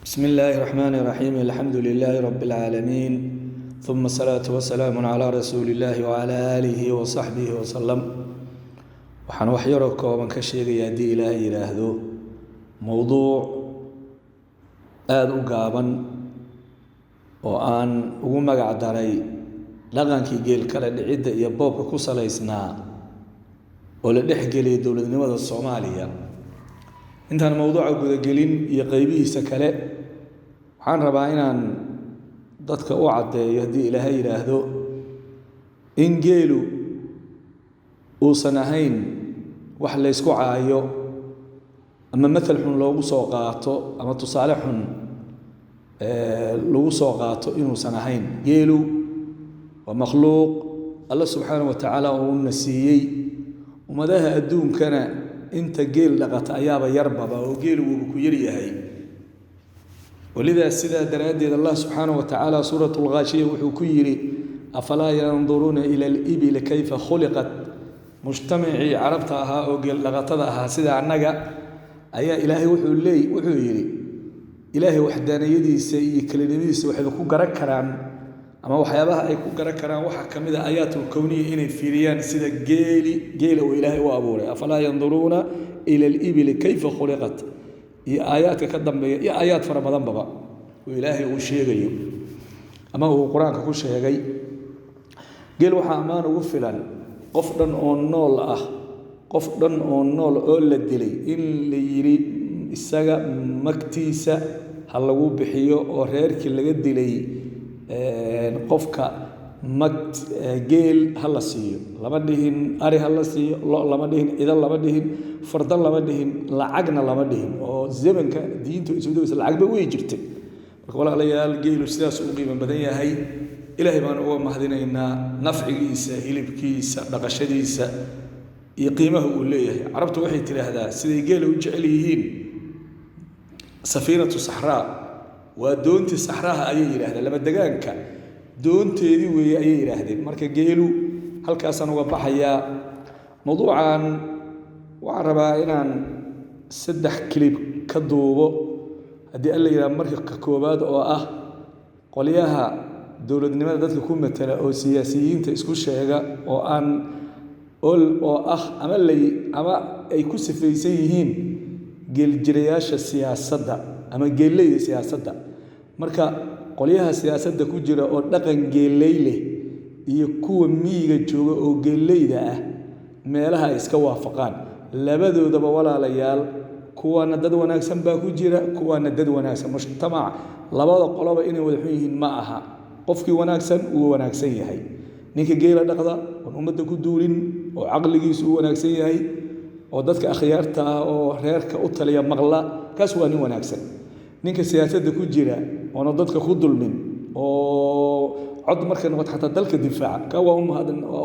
بسم الله الرحمن الرحيم الحمد لله رب العالمين ثم الصلاة والسلام على رسول الله وعلى آله وصحبه وسلم وحن وحيرك ومن كشيغ يدي إلهي يراهدو موضوع قابا وآن ومقع داري لغانكي جيل كلا لعدة يبوبك كسليسنا ولدحقلي دولة نمد الصومالية intaan mawduuca guda gelin iyo qaybihiisa kale waxaan rabaa inaan dadka u cadeeyo hadii Ilaahay yiraahdo in geelu uusan ahayn wax la isku caayo ama mathal xun loogu soo qaato ama tusaale xun loogu soo qaato inuusan ahayn geelu waa makhluuq Allah subhanahu wa ta'ala uu nasiyay umadaha adduunkana inta geel dhaqata ayaaba yarbaba oo geel uu ku yar yahay walida sida daraadeed Allah subhanahu wa ta'ala suratul ghashiyah wuxuu ku yiri afala yanzuruna ila al-ibil kayfa khuliqat mujtama'i arabtaha oo geel dhaqatada aha sida annaga ayaa ilaahay wuxuu yiri ilaahay waxdaaniyadiisa iyo kaliimadiisa waxay ku garan karaan ama waxyaabaha ay ku garan karaan waxa kamid ah aayatul kawniya inay fiiriyaan sida geela oo ilaahay u abuuray afala yanzuruna ila al-ibil kayfa khuliqat iyo aayaadka ka dambeeya iyo aayaad fara badan baba oo ilaahay uu sheegayo ama uu quraanka ku sheegay geel waxa amaan ugu filan qof dhan oo nool oo la dilay in la yiri isaga magtiisa hal lagu bixiyo oo reerkii laga dilay qofka magt geel hala siiyo lama dhihin ari hala siiyo lama dhihin idan lama dhihin fardan lama dhihin lacagna lama dhihin oo zamanka diintu isuudaysa lacag way jirtay marka walaalayaal geelu sidaas uu qiimo badan yahay ilaahay baan uga mahadinaynaa nafcigiisa hilibkiisa dhaqashadiisa iyo qiimaha uu leeyahay carabtu waxay tiraahdaa siday geelu u jecel yihiin safiinatu sahraa waa doonti saxraha ayay yiraahdeen laba deegaanka doonteedii weey ayay yiraahdeen marka geelu halkaas aan uga baxaya mawduucan waxaan rabaa inaan saddex clip ka duubo hadii alla yiraahdo marka ka koobaad oo ah qoliyaha dawladnimada dadka ku matala oo siyaasiyiinta isku sheega oo aan oo ah ama ay ku sifaysan yihiin geel jirayaasha siyaasadda ama geeleyda siyaasadda marka qoliyaha siyaasadda ku jira oo dhaqan geeleyle iyo kuwa miyiga jooga oo geeleyda ah meelaha iska waafaqaan labadoodaba walaalayaal kuwana dad wanaagsan baa ku jira kuwana dad wanaagsan mujtamac labada qoloba inay wada xun yihiin ma aha qofkii wanaagsan uu wanaagsan yahay ninka geela dhaqda oo ummadda ku duulin oo aqligiisu uu wanaagsan yahay oo dadka akhyaarta oo reerka u taliya maqla kaas waa nin wanaagsan ninka siyaasadda ku jira oo dadka ku dulmin oo cod markay noqoto xataa dalka difaaca ka waa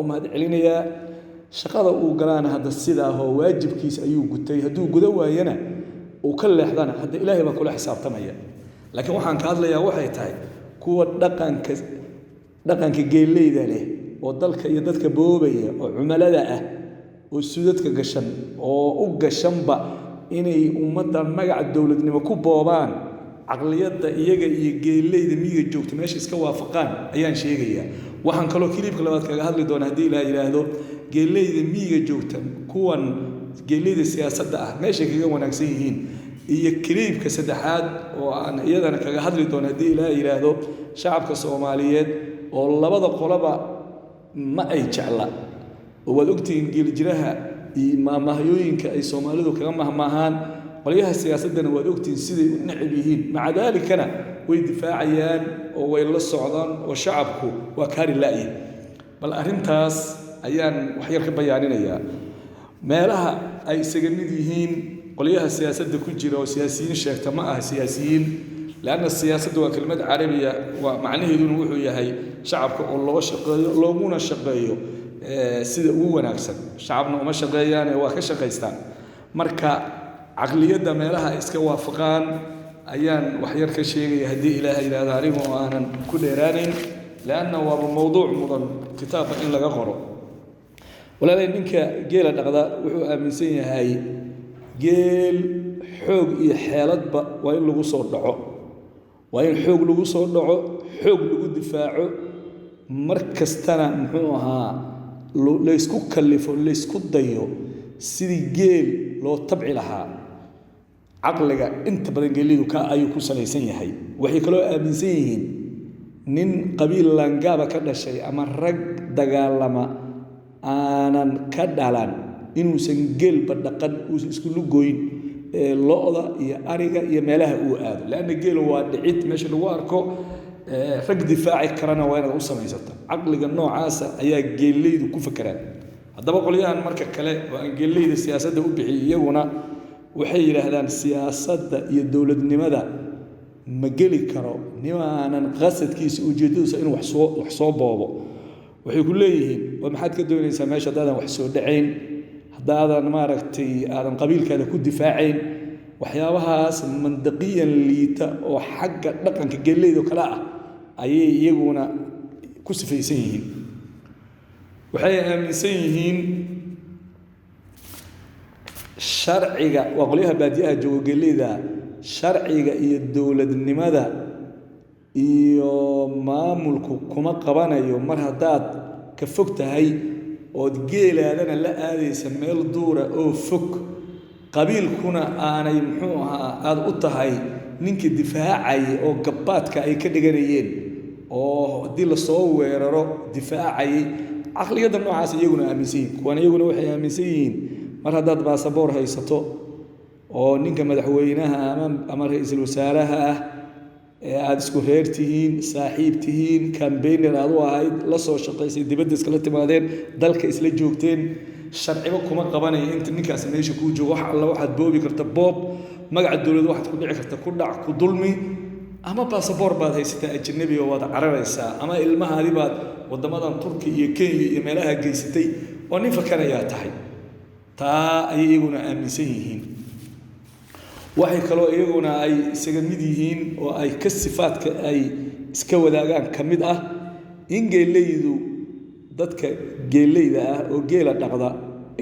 umahad celinaya shaqada uu galaana hadda sida oo waajibkiisa ayuu gutay haduu guda waayana uu ka leexdana hadda ilaahay baa kula xisaabtamaya laakiin waxaan ka hadlayaa waxay tahay kuwa dhaqanka geeleyda leh oo dalka iyo dadka boobaya oo cumalada ah oo sudadka gashan oo u gashanba inay ummadda magac dawladnimo ku boobaan aqliyada iyaga iyo geeleyda miyiga joogta meesha iska waafaqaan ayaan sheegayaa waxaan kaloo kilibka labaad kaga hadli doonaa hadii la yiraahdo geeleyda miyiga joogta kuwan geeleyda siyaasadda ah meesha kaga wanaagsan yihiin iyo kilibka saddexaad oo aan iyadana kaga hadli doonaa hadii la yiraahdo shacabka Soomaaliyeed oo labada qoloba ma ay jecla oo wad ogtiin geel jiraha iyo maamahayooyinka ay Soomaalidu kaga mahmaahaan qoliyaha siyaasadana wad ogtiin siday u nacib yihiin maca daalikana way difaacayaan oo way la socdaan oo shacabku waa kaari laayay bal arintaas ayaan wax yar ka bayaaninayaa meelaha ay isaga mid yihiin qoliyaha siyaasadda ku jira oo siyaasiyiin sheegta ma aha siyaasiyiin laana siyaasaddu waa kelmad carabiya waa macnaheedu wuxuu yahay shacabka oo loo shaqeeyo looguna shaqeeyo sida uu wanaagsan shacabna uma shaqeeyaan waa ka shaqeystaan marka aqliyada meelaha iska waafaqaan ayaan wax yar ka sheegay hadii ilaahay yiraahdo arigu aanan ku dheeraanin laana waa mawduuc mudan kitaabka in laga qoro walaalay ninka geela dhaqda wuxuu aaminsan yahay geel xoog iyo xeeladba waa in lagu soo dhaco وإن حوق لغو صدعو حوق لغو دفاعو مركزتنا محوها ليسكو كلفو ليسكو ضيو سيدي جيل لو تبعي لها عقلك انت بدن جليدو كا ايو كو سليسن yahay waxay kala aaminsan yihiin nin qabiil langaaba ka dhashay ama rag dagaalama aanan ka dhalan inuu san geel badaqan uu isku lugoyn looda iyo ariga iyo meelaha uu aado laana geel waa dhicid meesha lagu arko rag difaaci karana waa inaad u sameeysato aqliga noocaas ayaa geeleydu ku fakaraan hadaba qoliyahan marka kale waa geeleyda siyaasadda u bixiyay iyaguna waxay yiraahdaan siyaasadda iyo dawladnimada ma geli karo nimaanan qasadkiisa ujeedadiisa in wax soo boobo waxay ku leeyihiin waa maxaad ka doonaysaa meesha daadan wax soo dhacayn hadaadan maaragtay aadan qabiilkaada ku difaacayn waxyaabahaas mandaqiyan liita oo xagga dhaqanka geeleyda kala ah ayay iyaguna ku sifaysan yihiin waxay aaminsan yihiin sharciga waa qoliyaha baadiyaha jooga geeleyda sharciga iyo dawladnimada iyo maamulku kuma qabanayo mar hadaad ka fog tahay oo geelaadana la aadaysa meel duura oo fog qabiilkuna aanay muxuu ahaa aad u tahay ninka difaacay oo gabaadka ay ka dhiganayeen oo hadii la soo weeraro difaacay aqliyada noocaas iyaguna aaminsan yihiin kuwan iyaguna waxay aaminsan yihiin mar hadaad baasaboor haysato oo ninka madaxweynaha ama ra'iisul wasaaraha ah aad isku reertihiin saaxiibtihiin campaigner aad u ahayd la soo shaqaysay dibadda iskala timaadeen dalka isla joogteen sharciba kuma qabanay inta ninkaas meesha ku joogo wax alla waxaad boobi karta boob magaca dawladda waxaad ku dhici karta ku dhac ku dulmi ama baasaboor baad haysataa ajnabi oo wada cararaysaa ama ilmahaadi baad wadamadan Turki iyo Kenya iyo meelaha geysatay oo nin fakaraya tahay taa ay iyaguna aaminsan yihiin waxay kaloo iyaguna ay isaga mid yihiin oo ay ka sifaadka ay iska wadaagaan kamid ah in geeleydu dadka geeleyda ah oo geela dhaqda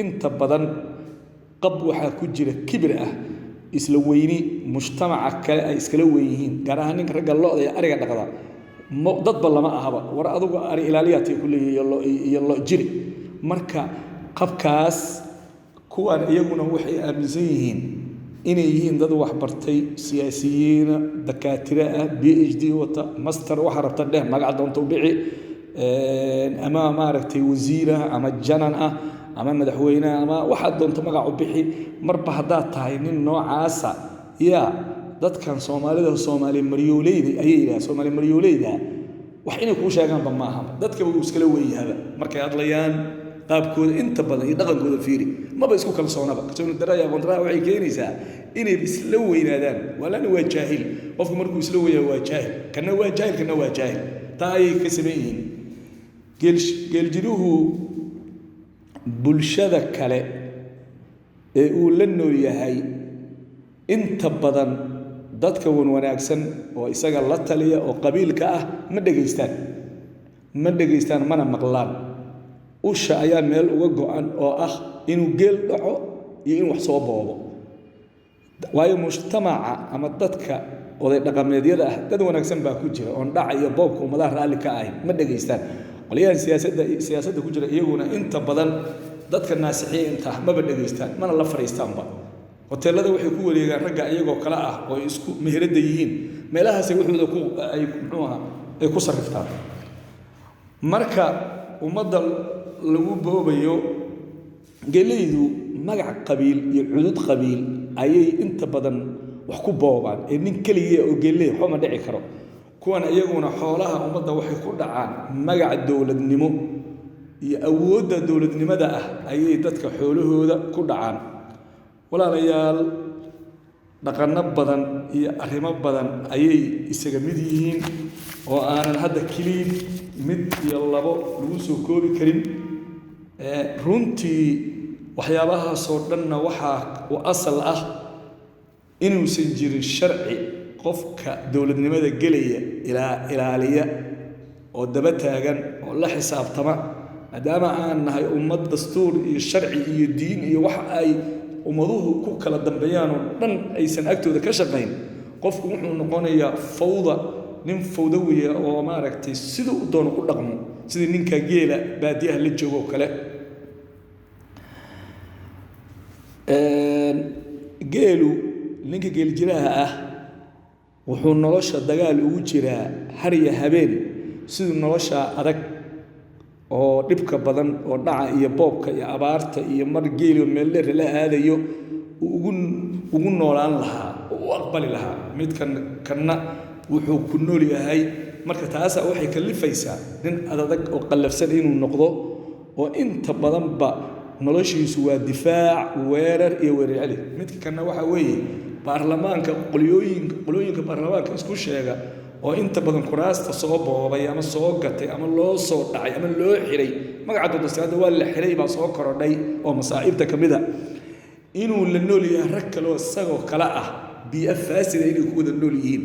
inta badan qab waxa ku jira kibir ah isla weyni mujtamaca kale ay iskala weeyeen gaar ahaan ninka ragga looda iyo ariga dhaqda dad balama ahaba war adugu ari ilaaliyaatay ku leeyahay lo jiri marka qabkaas kuwan iyaguna waxay aaminsan yihiin inay yihiin dad wax bartay siyaasiyiin dakaatira ah PhD wata master waxa rabta dheh magac doonto bici ama maaragtay wasiira ama janan ah ama madaxweyne ama waxa doonto magac u bixi marba hadaa tahay nin noocaasa ya dadkan Soomaalida Soomaali mariyooleeyda ayay yiraahdaan Soomaali mariyooleeyda wax inay ku sheegaan ba maaha dadka uu iskala weeyahaba markay hadlayaan qaabkooda inta badan iyo dhaqankooda fiiri maba isku kalsoonaba kasoo daraya qontra waxay keenaysaa inay isla weynaadaan walana waa jaahil qofku markuu isla weeyaa waa jaahil kana waa jaahil kana waa jaahil taay ka sameeyeen geeljiruhu bulshada kale ee uu la nool yahay inta badan dadka wanaagsan oo isaga la taliya oo qabiilka ah ma dhageystaan mana maqlaan usha ayaa meel uga go'an oo ah inuu geel dhaco iyo in wax soo boobo waayo mujtamaca ama dadka oday dhaqameedyada ah dad wanaagsan baa ku jira oo dhac iyo boobka umadaha raali ka ah ma dhageystaan qoliyaha siyaasadda ku jira iyaguna inta badan dadka naasixiinta ma dhageystaan mana la fariistaanba hoteelada waxay ku wareegaan ragga iyagoo kala ah oo isku meherada yihiin meelahaas wuxuuda ku ay muxuuha ay ku sariftaan marka umada lagu boobayo geeleydu magac qabiil iyo cudud qabiil ayay inta badan wax ku boobaan ee nin kaliya oo geeley xuma dhici karo kuwan iyaguna xoolaha umada waxay ku dhacaan magac dawladnimo iyo awoodda dawladnimada ah ayay dadka xoolahooda ku dhacaan walaalayaal dhaqano badan iyo arrimo badan ayay isaga mid yihiin oo aanan hadda kaliya mid iyo labo lagu soo koobi karin runtii waxyaabaha soo dhanna waxa uu asal ah inuusan jirin sharci qofka dawladnimada galaya ilaaliya oo daba taagan oo la xisaabtama maadaama aan nahay ummad dastuur iyo sharci iyo diin iyo wax ay ummaduhu ku kala dambeeyaan oo dhan aysan agtooda ka shaqayn qofku wuxuu noqonayaa fawda nin fawdawiya oo maaragtay siduu u doono u dhaqmo sidii ninka geela baadiyaha la joogo kale geelu ninka geel jiraha ah wuxuu nolosha dagaal ugu jiraa har iyo habeen siduu nolosha adag oo dhibka badan oo dhaca iyo boobka iyo abaarta iyo mar geelo meel dheer la aadayo ugu noolaan lahaa oo u aqbali lahaa midkan kana wuxuu ku nool yahay marka taasa waxay kalifaysaa nin adag oo qallafsan inuu noqdo oo inta badanba noloshiisu waa difaac weerar iyo weerarceli midka kana waxa weeye baarlamaanka qolooyinka baarlamaanka isku sheega oo inta badan kuraasta soo boobay ama soo gatay ama loo soo dhacay ama loo xiray magaca doorashada waa la xiray baa soo korodhay oo masaa'ibta kamida inuu la nool yahay rag kale oo isagoo kala ah biyo faasida inay ku wada nool yihiin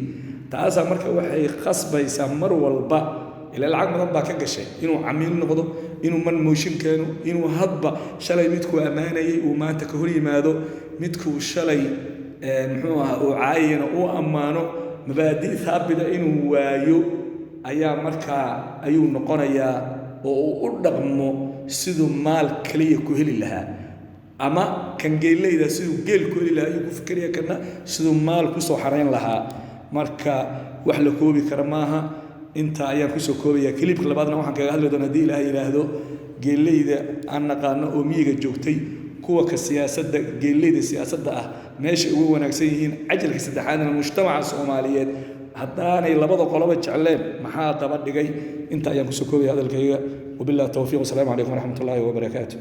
taasa marka waxay qasbaysaa mar walba ila lacag badan baa ka gashay inuu camiil noqdo inuu man mooshin keeno inuu hadba shalay midku amaanayay uu maanta ka hor yimaado midku shalay muxuu ahaa uu caayina uu ammaano mabaadi' thaabita inuu waayo ayaa markaa ayuu noqonayaa oo uu u dhaqmo siduu maal kaliya ku heli lahaa ama kan geelayda siduu geel ku heli lahaa ayuu ku fikiraya kana siduu maal ku soo xarayn lahaa marka wax la koobi kara maaha inta ayaan ku soo koobaya klibka labaadna waxaan kaga hadli doonaa haddii ilaahay yidhaahdo geelayda aan naqaano oo miyiga joogtay kuwa ka siyaasadda geelayda siyaasadda ah meesha ugu wanaagsan yihiin cajalka saddexaadna mujtamaca Soomaaliyeed haddaanay labada qoloba jecleen maxaa daba dhigay inta ayaan ku soo koobaya hadalkayga wabillahi tawfiiq wasalaamu calaykum waraxmatullaahi wabarakaatuh